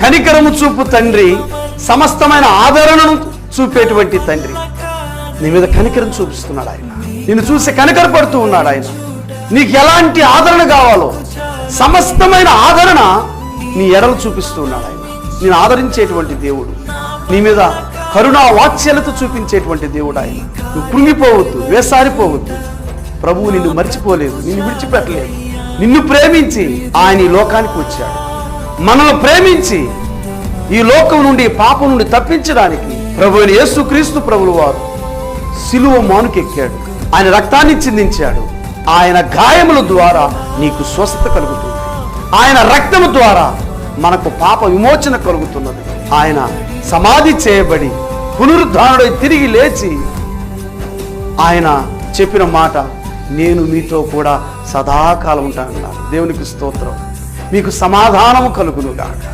కనికరము చూపు తండ్రి, సమస్తమైన ఆదరణను చూపేటువంటి తండ్రి. నీ మీద కనికరం చూపిస్తున్నాడు ఆయన. నిన్ను చూసి కనికరపడుతూ ఉన్నాడు ఆయన. నీకు ఎలాంటి ఆదరణ కావాలో సమస్తమైన ఆదరణ నీ ఎడలు చూపిస్తూ ఉన్నాడు ఆయన. నేను ఆదరించేటువంటి దేవుడు, నీ మీద కరుణా వాత్సల్యత చూపించేటువంటి దేవుడు ఆయన. నువ్వు కృంగిపోవద్దు, వేసారిపోవద్దు. ప్రభువు నిన్ను మర్చిపోలేదు, నిన్ను విడిచిపెట్టలేదు. నిన్ను ప్రేమించి ఆయన ఈ లోకానికి వచ్చాడు. మనల్ని ప్రేమించి ఈ లోకం నుండి, పాపం నుండి తప్పించడానికి ప్రభు అయిన యేసుక్రీస్తు ప్రభువు వారు సిలువ మానుకెక్కాడు. ఆయన రక్తాన్ని చిందించాడు. ఆయన గాయముల ద్వారా నీకు స్వస్థత కలుగుతుంది. ఆయన రక్తము ద్వారా మనకు పాప విమోచన కలుగుతున్నది. ఆయన సమాధి చేయబడి పునరుద్ధానుడై తిరిగి లేచి ఆయన చెప్పిన మాట, నేను మీతో కూడా సదాకాలం ఉంటానన్నాడు. దేవునికి స్తోత్రం. మీకు సమాధానము కలుగునుగాక.